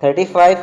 35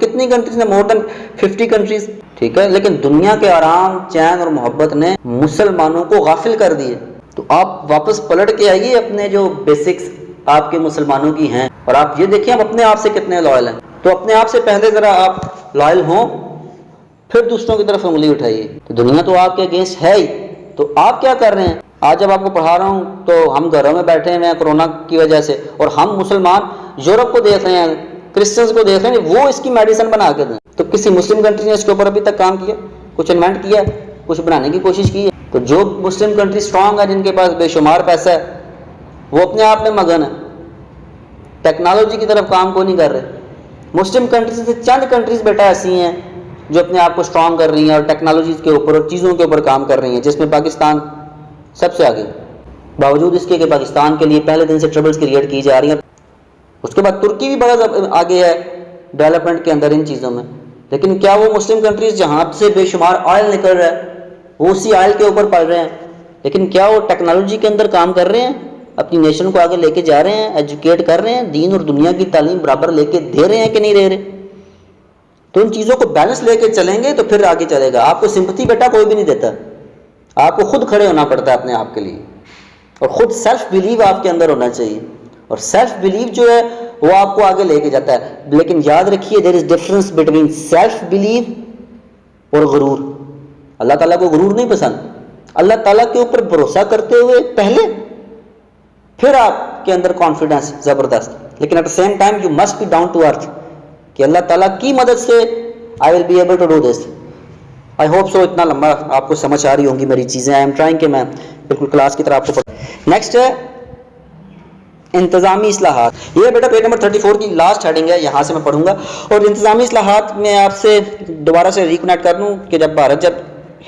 کتنی کنٹریز نے، مور دین 50 کنٹریز، ٹھیک ہے، لیکن دنیا کے آرام، چین اور محبت نے مسلمانوں کو غافل کر دیے۔ تو آپ واپس پلٹ کے آئیے اپنے جو بیسکس آپ کے مسلمانوں کی ہیں، اور آپ یہ دیکھیں آپ اپنے آپ سے کتنے لائل ہیں۔ تو اپنے آپ سے پہلے ذرا آپ لائل ہوں، پھر دوسروں کی طرف انگلی اٹھائیے۔ تو دنیا تو آپ کے اگینسٹ ہے ہی، تو آپ کیا کر رہے ہیں؟ آج جب آپ کو پڑھا رہا ہوں تو ہم گھروں میں بیٹھے ہوئے ہیں کورونا کی وجہ سے، اور ہم مسلمان یورپ کو دیکھ رہے ہیں، کرسچنز کو دیکھ رہے ہیں وہ اس کی میڈیسن بنا کے دیں۔ تو کسی مسلم کنٹری نے اس کے اوپر ابھی تک کام کیا؟ کچھ انوینٹ کیا، کچھ بنانے کی کوشش کی ہے؟ تو جو مسلم کنٹری اسٹرانگ ہے، جن کے پاس بے شمار پیسہ ہے، وہ اپنے آپ میں مگن ہے، ٹیکنالوجی کی طرف کام کو نہیں کر رہے۔ مسلم کنٹریز سے چند کنٹریز بیٹا ایسی ہیں جو اپنے آپ کو اسٹرانگ کر رہی ہیں اور ٹیکنالوجیز کے اوپر اور چیزوں کے اوپر کام کر رہی ہیں، جس میں پاکستان سب سے آگے، باوجود اس کے کہ پاکستان کے لیے پہلے دن سے ٹربلز کریٹ کی جا رہی ہیں۔ اس کے بعد ترکی بھی بڑا آگے ہے ڈیولپمنٹ کے اندر ان چیزوں میں، لیکن کیا وہ مسلم کنٹریز جہاں سے بے شمار آئل نکل رہا ہے وہ اسی آئل کے اوپر پل رہے ہیں، لیکن کیا وہ ٹیکنالوجی کے اندر کام کر رہے ہیں، اپنی نیشن کو آگے لے کے جا رہے ہیں، ایجوکیٹ کر رہے ہیں، دین اور دنیا کی تعلیم برابر لے کے دے رہے ہیں کہ نہیں دے رہے؟ تو ان چیزوں کو بیلنس لے کے چلیں گے تو پھر آگے چلے گا۔ آپ کو سمپتھی بیٹا کوئی بھی نہیں دیتا، آپ کو خود کھڑے ہونا پڑتا ہے اپنے آپ کے لیے، اور خود سیلف بلیو آپ کے اندر ہونا چاہیے، اور سیلف بلیو جو ہے وہ آپ کو آگے لے کے جاتا ہے۔ لیکن یاد رکھیے there is difference between self belief اور غرور۔ اللہ تعالیٰ کو غرور نہیں پسند، اللہ تعالیٰ کے اوپر بھروسہ کرتے ہوئے پہلے، پھر آپ کے اندر کانفیڈنس زبردست، لیکن at the same time you must be down to earth کہ اللہ تعالیٰ کی مدد سے I will be able to do this. I hope so اتنا لمبا آپ کو سمجھ آ رہی ہوں گی میری چیزیں، آئی ایم ٹرائنگ کہ میں بالکل کلاس کی طرح آپ کو پڑھوں۔ نیکسٹ ہے انتظامی اصلاحات، یہ بیٹا پیج نمبر 34 کی لاسٹ ہیڈنگ ہے، یہاں سے میں پڑھوں گا۔ اور انتظامی اصلاحات میں آپ سے دوبارہ سے ریکنیکٹ کر دوں کہ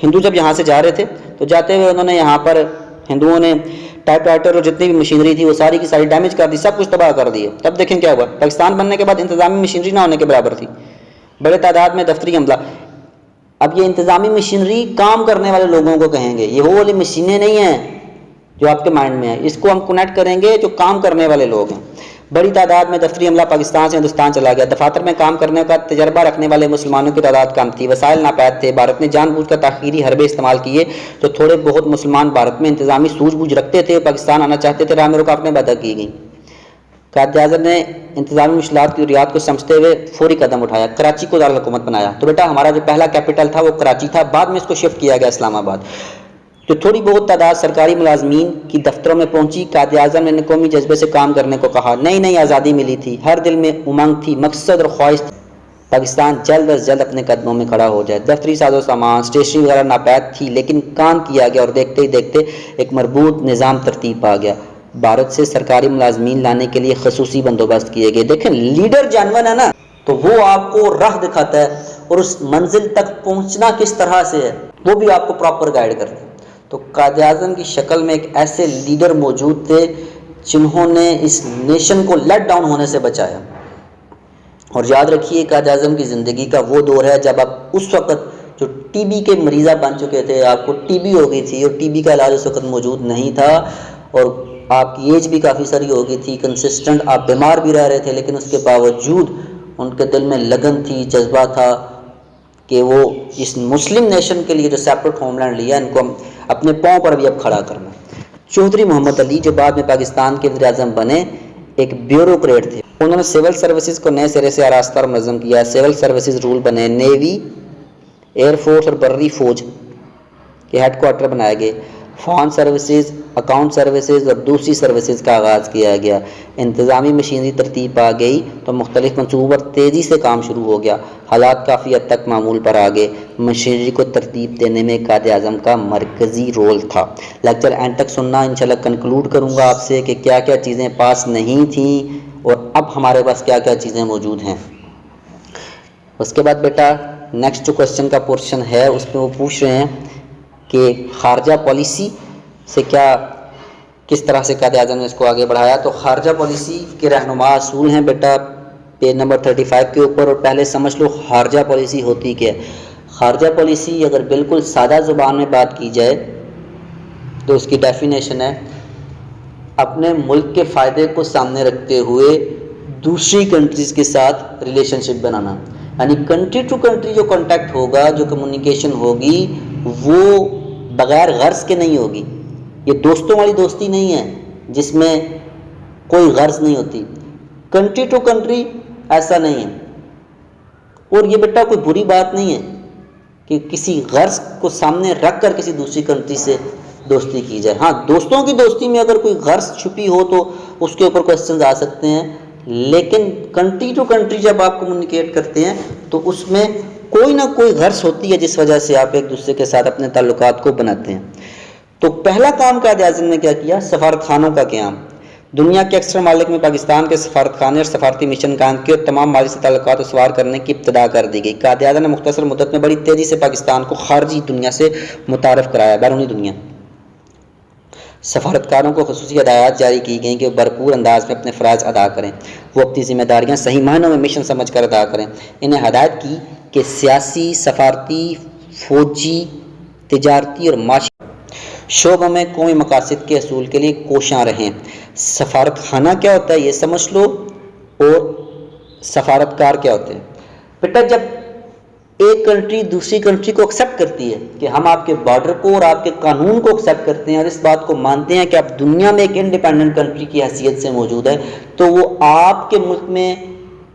ہندو جب یہاں سے جا رہے تھے تو جاتے ہوئے انہوں نے یہاں پر ہندوؤں نے ٹائپ رائٹر اور جتنی بھی مشینری تھی وہ ساری کی ساری ڈیمیج کر دی، سب کچھ تباہ کر دیے۔ تب دیکھیں کیا ہوا، پاکستان بننے کے بعد انتظامی مشینری نہ ہونے کے برابر تھی، بڑے تعداد میں دفتری عملہ۔ اب یہ انتظامی مشینری کام کرنے والے لوگوں کو کہیں گے، یہ وہ والی مشینیں نہیں ہیں جو آپ کے مائنڈ میں ہیں، اس کو ہم کنیکٹ کریں گے جو کام کرنے والے لوگ ہیں۔ بڑی تعداد میں دفتری عملہ پاکستان سے ہندوستان چلا گیا، دفاتر میں کام کرنے کا تجربہ رکھنے والے مسلمانوں کی تعداد کم تھی، وسائل ناپید تھے، بھارت نے جان بوجھ کر تاخیری حربے استعمال کیے تو تھوڑے بہت مسلمان بھارت میں انتظامی سوجھ بوجھ رکھتے تھے، پاکستان آنا چاہتے تھے، راہ میں رکاوٹیں پیدا کی گئیں۔ قائد اعظم نے انتظامی مشکلات کی ضروریات کو سمجھتے ہوئے فوری قدم اٹھایا، کراچی کو دارالحکومت بنایا۔ تو بیٹا ہمارا جو پہلا کیپٹل تھا وہ کراچی تھا، بعد میں اس کو شفٹ کیا گیا اسلام آباد۔ جو تھوڑی بہت تعداد سرکاری ملازمین کی دفتروں میں پہنچی، قائد اعظم نے قومی جذبے سے کام کرنے کو کہا۔ نئی نئی آزادی ملی تھی، ہر دل میں امنگ تھی، مقصد اور خواہش تھی پاکستان جلد از جلد اپنے قدموں میں کھڑا ہو جائے۔ دفتری ساز و سامان، اسٹیشنری وغیرہ ناپید تھی، لیکن کام کیا گیا اور دیکھتے ہی دیکھتے ایک مربوط نظام ترتیب پا گیا۔ بھارت سے سرکاری ملازمین لانے کے لیے خصوصی بندوبست کیے گئے۔ دیکھیں لیڈر جانور ہے نا، تو وہ آپ کو راہ دکھاتا ہے اور اس منزل تک پہنچنا کس طرح سے ہے وہ بھی آپ کو پراپر گائیڈ کرتا ہے۔ تو قائد اعظم کی شکل میں ایک ایسے لیڈر موجود تھے جنہوں نے اس نیشن کو لیٹ ڈاؤن ہونے سے بچایا۔ اور یاد رکھیے قائد اعظم کی زندگی کا وہ دور ہے جب آپ اس وقت جو ٹی بی کے مریضہ بن چکے تھے، آپ کو ٹی بی ہو گئی تھی اور ٹی بی کا علاج اس وقت موجود نہیں تھا، اور آپ کی ایج بھی کافی ساری ہو گئی تھی، کنسسٹنٹ آپ بیمار بھی رہ رہے تھے، لیکن اس کے باوجود ان کے دل میں لگن تھی، جذبہ تھا کہ وہ اس مسلم نیشن کے لیے جو سیپریٹ ہوم لینڈ لیا، ان کو اپنے پاؤں پر بھی اب کھڑا کرنا۔ چودھری محمد علی جو بعد میں پاکستان کے وزیر اعظم بنے، ایک بیوروکریٹ تھے، انہوں نے سول سروسز کو نئے سرے سے آراستہ اور منظم کیا۔ سول سروسز رول بنے، نیوی، ایئر فورس اور بری فوج کے ہیڈ کوارٹر بنائے گئے، فارن سروسز، اکاؤنٹ سروسز اور دوسری سروسز کا آغاز کیا گیا۔ انتظامی مشینری ترتیب آ گئی تو مختلف منصوبوں پر تیزی سے کام شروع ہو گیا، حالات کافی حد تک معمول پر آ گئے۔ مشینری کو ترتیب دینے میں قائد اعظم کا مرکزی رول تھا۔ لیکچر اینڈ تک سننا، انشاءاللہ کنکلوڈ کروں گا آپ سے کہ کیا کیا چیزیں پاس نہیں تھیں اور اب ہمارے پاس کیا کیا چیزیں موجود ہیں۔ اس کے بعد بیٹا نیکسٹ جو کوشچن کا پورشن ہے اس میں وہ پوچھ رہے ہیں کہ خارجہ پالیسی سے کس طرح سے قائد اعظم نے اس کو آگے بڑھایا۔ تو خارجہ پالیسی کے رہنما اصول ہیں بیٹا پیج نمبر 35 کے اوپر، اور پہلے سمجھ لو خارجہ پالیسی ہوتی کیا ہے۔ خارجہ پالیسی اگر بالکل سادہ زبان میں بات کی جائے تو اس کی ڈیفینیشن ہے اپنے ملک کے فائدے کو سامنے رکھتے ہوئے دوسری کنٹریز کے ساتھ ریلیشن شپ بنانا، یعنی کنٹری ٹو کنٹری جو کانٹیکٹ ہوگا، جو کمیونیکیشن ہوگی، وہ بغیر غرض کے نہیں ہوگی۔ یہ دوستوں والی دوستی نہیں ہے جس میں کوئی غرض نہیں ہوتی، کنٹری ٹو کنٹری ایسا نہیں ہے۔ اور یہ بیٹا کوئی بری بات نہیں ہے کہ کسی غرض کو سامنے رکھ کر کسی دوسری کنٹری سے دوستی کی جائے۔ ہاں، دوستوں کی دوستی میں اگر کوئی غرض چھپی ہو تو اس کے اوپر کوسچنز آ سکتے ہیں، لیکن کنٹری ٹو کنٹری جب آپ کمیونیکیٹ کرتے ہیں تو اس میں کوئی نہ کوئی غرض ہوتی ہے جس وجہ سے آپ ایک دوسرے کے ساتھ اپنے تعلقات کو بناتے ہیں۔ تو پہلا کام قائد اعظم نے کیا کیا؟ سفارت خانوں کا قیام۔ دنیا کے اکثر ممالک میں پاکستان کے سفارت خانے اور سفارتی مشن قائم کیے اور تمام ماضی سے تعلقات استوار کرنے کی ابتدا کر دی گئی۔ قائد اعظم نے مختصر مدت میں بڑی تیزی سے پاکستان کو خارجی دنیا سے متعارف کرایا، بیرونی دنیا۔ سفارتکاروں کو خصوصی ہدایات جاری کی گئیں کہ وہ بھرپور انداز میں اپنے فرائض ادا کریں، وہ اپنی ذمہ داریاں صحیح معنوں میں مشن سمجھ کر ادا کریں۔ انہیں ہدایت کی کہ سیاسی، سفارتی، فوجی، تجارتی اور معاشی شعبوں میں قومی مقاصد کے حصول کے لیے کوشاں رہیں۔ سفارت خانہ کیا ہوتا ہے یہ سمجھ لو، اور سفارتکار کیا ہوتے ہیں۔ بیٹا جب ایک کنٹری دوسری کنٹری کو ایکسیپٹ کرتی ہے کہ ہم آپ کے بارڈر کو اور آپ کے قانون کو ایکسیپٹ کرتے ہیں اور اس بات کو مانتے ہیں کہ آپ دنیا میں ایک انڈیپینڈنٹ کنٹری کی حیثیت سے موجود ہے، تو وہ آپ کے ملک میں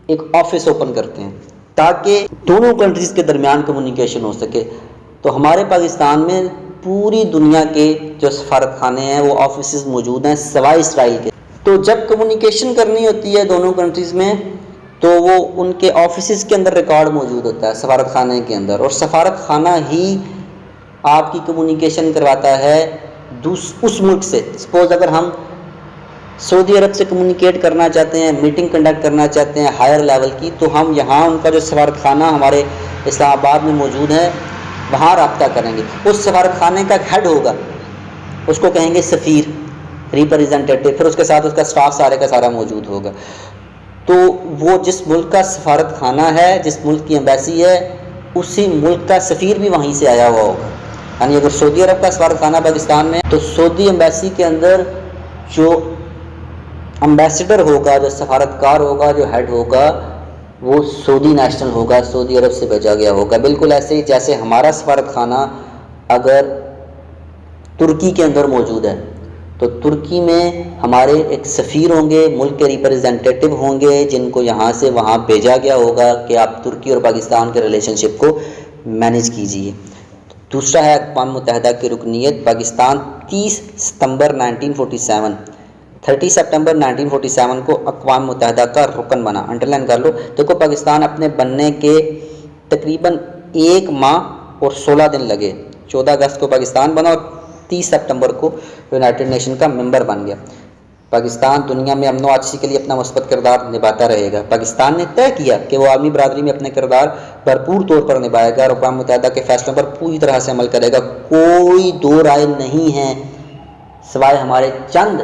ایک آفس اوپن کرتے ہیں تاکہ دونوں کنٹریز کے درمیان کمیونیکیشن ہو سکے۔ تو ہمارے پاکستان میں پوری دنیا کے جو سفارت خانے ہیں وہ آفیسز موجود ہیں سوائے اسرائیل کے۔ تو جب کمیونیکیشن کرنی ہوتی ہے دونوں کنٹریز میں تو وہ ان کے آفیسز کے اندر ریکارڈ موجود ہوتا ہے سفارت خانے کے اندر، اور سفارت خانہ ہی آپ کی کمیونیکیشن کرواتا ہے اس ملک سے۔ سپوز اگر ہم سعودی عرب سے کمیونیکیٹ کرنا چاہتے ہیں، میٹنگ کنڈکٹ کرنا چاہتے ہیں ہائر لیول کی، تو ہم یہاں ان کا جو سفارت خانہ ہمارے اسلام آباد میں موجود ہے وہاں رابطہ کریں گے۔ اس سفارت خانے کا ایک ہیڈ ہوگا، اس کو کہیں گے سفیر، ریپرزینٹیٹو، پھر اس کے ساتھ اس کا سٹاف سارے کا سارا موجود ہوگا۔ تو وہ جس ملک کا سفارت خانہ ہے، جس ملک کی ایمبیسی ہے، اسی ملک کا سفیر بھی وہیں سے آیا ہوا ہوگا۔ یعنی اگر سعودی عرب کا سفارت خانہ پاکستان میں تو سعودی ایمبیسی کے اندر جو امبیسڈر ہوگا، جو سفارتکار ہوگا، جو ہیڈ ہوگا، وہ سعودی نیشنل ہوگا، سعودی عرب سے بھیجا گیا ہوگا۔ بالکل ایسے ہی جیسے ہمارا سفارت خانہ اگر ترکی کے اندر موجود ہے تو ترکی میں ہمارے ایک سفیر ہوں گے، ملک کے ریپرزینٹیٹو ہوں گے جن کو یہاں سے وہاں بھیجا گیا ہوگا کہ آپ ترکی اور پاکستان کے ریلیشن شپ کو مینیج کیجیے۔ دوسرا ہے اقوام متحدہ کی رکنیت۔ پاکستان 30 ستمبر 1947 کو اقوام متحدہ کا رکن بنا۔ انڈرلائن کر لو، دیکھو پاکستان اپنے بننے کے تقریباً 1 ماہ اور 16 دن لگے۔ 14 اگست کو پاکستان بنا اور 30 سپتمبر کو یونائٹڈ نیشن کا ممبر بن گیا۔ پاکستان دنیا میں امن و آشتی کے لیے اپنا مثبت کردار نبھاتا رہے گا۔ پاکستان نے طے کیا کہ وہ عالمی برادری میں اپنے کردار بھرپور طور پر نبھائے گا اور اقوام متحدہ کے فیصلوں پر پوری طرح سے عمل کرے گا۔ کوئی دو رائے نہیں ہے سوائے ہمارے چند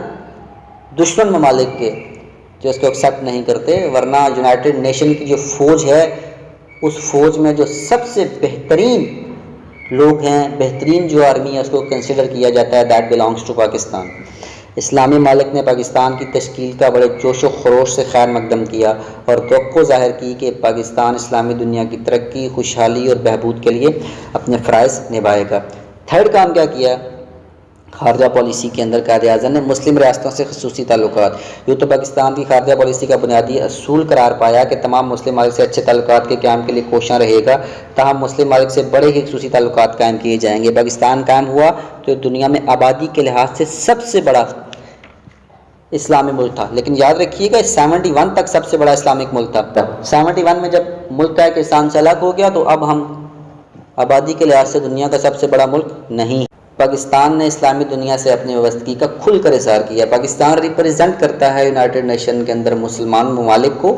دشمن ممالک کے جو اس کو ایکسیپٹ نہیں کرتے، ورنہ یونائٹڈ نیشن کی جو فوج ہے اس فوج میں جو سب سے بہترین لوگ ہیں، بہترین جو آرمی ہے، اس کو کنسیڈر کیا جاتا ہے دیٹ بلانگس ٹو پاکستان۔ اسلامی ممالک نے پاکستان کی تشکیل کا بڑے جوش و خروش سے خیر مقدم کیا اور توقع ظاہر کی کہ پاکستان اسلامی دنیا کی ترقی، خوشحالی اور بہبود کے لیے اپنے فرائض نبھائے گا۔ تھرڈ کام کیا کیا خارجہ پالیسی کے اندر قائد اعظم نے؟ مسلم ریاستوں سے خصوصی تعلقات۔ یوں تو پاکستان کی خارجہ پالیسی کا بنیادی اصول قرار پایا کہ تمام مسلم ممالک سے اچھے تعلقات کے قیام کے لیے کوشاں رہے گا، تاہم مسلم ممالک سے بڑے ہی خصوصی تعلقات قائم کیے جائیں گے۔ پاکستان قائم ہوا تو دنیا میں آبادی کے لحاظ سے سب سے بڑا اسلامی ملک تھا، لیکن یاد رکھیے گا 71 تک سب سے بڑا اسلامک ملک تھا۔ 71 میں جب ملک کا ایک انسان سے الگ ہو گیا تو اب ہم آبادی کے لحاظ سے دنیا کا سب سے بڑا ملک نہیں۔ پاکستان نے اسلامی دنیا سے اپنی وابستگی کا کھل کر اظہار کیا۔ پاکستان ریپرزینٹ کرتا ہے یونائٹڈ نیشن کے اندر مسلمان ممالک کو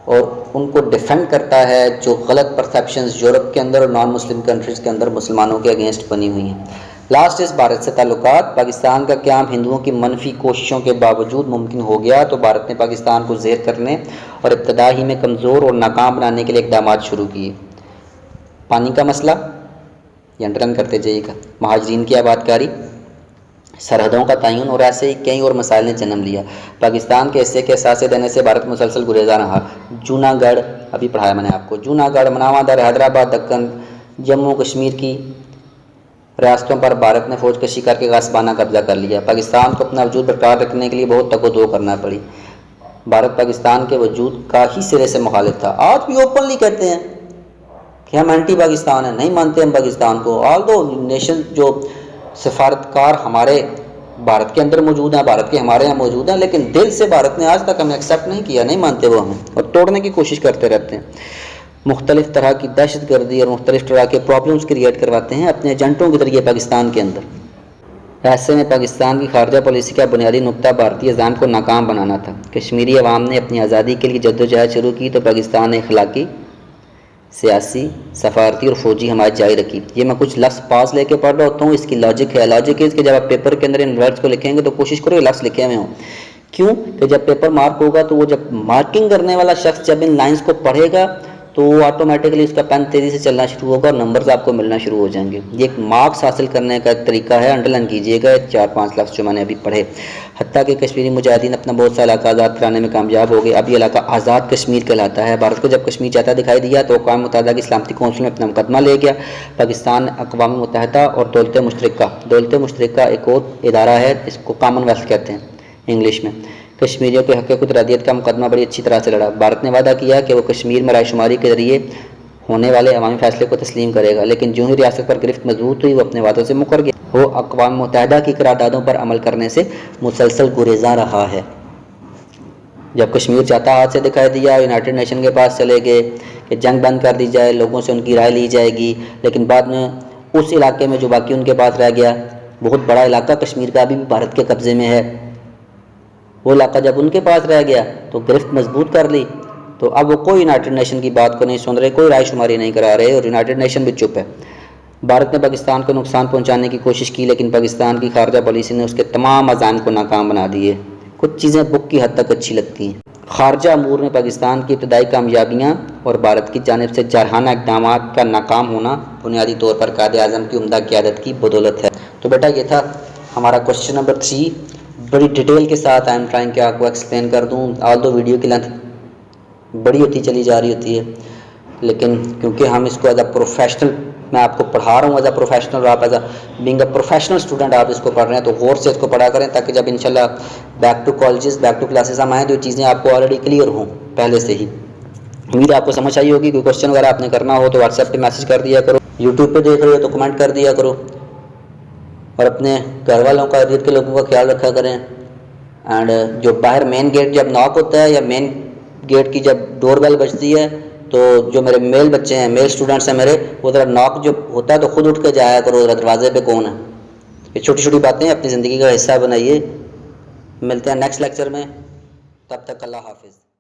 اور ان کو ڈیفینڈ کرتا ہے جو غلط پرسیپشنز یورپ کے اندر اور نان مسلم کنٹریز کے اندر مسلمانوں کے اگینسٹ بنی ہوئی ہیں۔ لاسٹ اس بھارت سے تعلقات۔ پاکستان کا قیام ہندوؤں کی منفی کوششوں کے باوجود ممکن ہو گیا تو بھارت نے پاکستان کو زیر کرنے اور ابتدا ہی میں کمزور اور ناکام بنانے کے لیے اقدامات شروع کیے۔ پانی کا مسئلہ یہ انڈرلائن کرتے جائیے گا۔ مہاجرین کی آباد کاری، سرحدوں کا تعین اور ایسے ہی کئی اور مسائل نے جنم لیا۔ پاکستان کے حصے کے احساس دینے سے بھارت مسلسل گریزاں رہا۔ جونا گڑھ ابھی پڑھایا میں نے آپ کو، جونا گڑھ، مناوا در، حیدرآباد، دکن، جموں کشمیر کی ریاستوں پر بھارت نے فوج کشی کر کے غصبانہ قبضہ کر لیا۔ پاکستان کو اپنا وجود برقرار رکھنے کے لیے بہت تگ و دو کرنا پڑی۔ بھارت پاکستان کے وجود کا ہی سرے سے مخالف تھا۔ آج بھی اوپنلی کہتے ہیں کہ ہم اینٹی پاکستان ہیں، نہیں مانتے ہم پاکستان کو، آل دو نیشن جو سفارتکار ہمارے بھارت کے اندر موجود ہیں، بھارت کے ہمارے یہاں موجود ہیں، لیکن دل سے بھارت نے آج تک ہمیں ایکسیپٹ نہیں کیا، نہیں مانتے وہ ہمیں، اور توڑنے کی کوشش کرتے رہتے ہیں۔ مختلف طرح کی دہشت گردی اور مختلف طرح کے پرابلمز کریٹ کرواتے ہیں اپنے ایجنٹوں کے ذریعے پاکستان کے اندر۔ ایسے میں پاکستان کی خارجہ پالیسی کا بنیادی نقطہ بھارتی عزائم کو ناکام بنانا تھا۔ کشمیری عوام نے اپنی آزادی کے لیے جدوجہد شروع کی تو پاکستان نے اخلاقی، سیاسی، سفارتی اور فوجی حمایت جاری رکھی۔ یہ میں کچھ لفظ پاس لے کے پڑھ رہا ہوتا ہوں، اس کی لاجک ہے۔ لاجک ہے اس کہ جب آپ پیپر کے اندر ان ورڈز کو لکھیں گے تو کوشش کرو یہ لفظ لکھے ہوئے ہوں۔ کیوں کہ جب پیپر مارک ہوگا تو وہ جب مارکنگ کرنے والا شخص جب ان لائنز کو پڑھے گا تو وہ آٹومیٹکلی اس کا پین تیزی سے چلنا شروع ہوگا اور نمبرز آپ کو ملنا شروع ہو جائیں گے۔ یہ ایک مارکس حاصل کرنے کا ایک طریقہ ہے، انڈرلائن کیجئے گا 4-5 لفظ جو میں نے ابھی پڑھے۔ حتیٰ کہ کشمیری مجاہدین اپنا بہت سا علاقہ آزاد کرانے میں کامیاب ہو گئے۔ اب یہ علاقہ آزاد کشمیر کہلاتا ہے۔ بھارت کو جب کشمیر جاتا دکھائی دیا تو اقوام متحدہ کی سلامتی کونسل میں اپنا مقدمہ لے گیا۔ پاکستان اقوام متحدہ اور دولت مشترکہ ایک اور ادارہ ہے، اس کو کامن ویلتھ کہتے ہیں انگلش میں، کشمیریوں کے حق خود ارادیت کا مقدمہ بڑی اچھی طرح سے لڑا۔ بھارت نے وعدہ کیا کہ وہ کشمیر میں رائے شماری کے ذریعے ہونے والے عوامی فیصلے کو تسلیم کرے گا، لیکن جو ہی ریاست پر گرفت مضبوط ہوئی وہ اپنے وعدوں سے مکر گیا۔ وہ اقوام متحدہ کی قراردادوں پر عمل کرنے سے مسلسل گریزاں رہا ہے۔ جب کشمیر چاہتا ہاتھ سے دکھائی دیا، یونائٹڈ نیشن کے پاس چلے گئے کہ جنگ بند کر دی جائے، لوگوں سے ان کی رائے لی جائے گی، لیکن بعد میں اس علاقے میں جو باقی ان کے پاس رہ گیا، بہت بڑا علاقہ کشمیر کا ابھی بھی بھارت کے قبضے میں ہے، وہ علاقہ جب ان کے پاس رہ گیا تو گرفت مضبوط کر لی، تو اب وہ کوئی یونائٹڈ نیشن کی بات کو نہیں سن رہے، کوئی رائے شماری نہیں کرا رہے، اور یونائٹڈ نیشن بھی چپ ہے۔ بھارت نے پاکستان کو نقصان پہنچانے کی کوشش کی، لیکن پاکستان کی خارجہ پالیسی نے اس کے تمام عزائم کو ناکام بنا دیے۔ کچھ چیزیں بک کی حد تک اچھی لگتی ہیں۔ خارجہ امور میں پاکستان کی ابتدائی کامیابیاں اور بھارت کی جانب سے جارحانہ اقدامات کا ناکام ہونا بنیادی طور پر قائد اعظم کی عمدہ قیادت کی بدولت ہے۔ تو بیٹا یہ تھا ہمارا کوشچن نمبر 3، بڑی ڈیٹیل کے ساتھ آئی ایم ٹرائنگ کہ آپ کو ایکسپلین کر دوں، آل دو ویڈیو کی لینتھ بڑی ہوتی چلی جا رہی ہوتی ہے، لیکن کیونکہ ہم اس کو ایز اے پروفیشنل میں آپ کو پڑھا رہا ہوں، ایز اے پروفیشنل، اور آپ as a being a professional student آپ اس کو پڑھ رہے ہیں تو غور سے اس کو پڑھا کریں، تاکہ جب انشاءاللہ back to colleges, back to classes ہم آئیں تو یہ چیزیں آپ کو آلریڈی کلیئر ہوں پہلے سے ہی۔ امید آپ کو سمجھ آئی ہوگی۔ کوئی کوشچن وغیرہ آپ نے کرنا ہو تو واٹس ایپ پہ میسج کر دیا کرو، یوٹیوب پہ دیکھ رہے ہو تو کمنٹ کر دیا کرو، اور اپنے گھر والوں کا، ارد کے لوگوں کا خیال رکھا کریں۔ اینڈ جو باہر مین گیٹ جب ناک ہوتا ہے یا مین گیٹ کی جب ڈور بیل بجتی ہے تو جو میرے میل بچے ہیں، میل اسٹوڈنٹس ہیں میرے، وہ ذرا ناک جو ہوتا ہے تو خود اٹھ کے جایا کرو ذرا دروازے پہ کون ہے۔ یہ چھوٹی چھوٹی باتیں اپنی زندگی کا حصہ بنائیے۔ ملتے ہیں نیکسٹ لیکچر میں، تب تک اللہ حافظ۔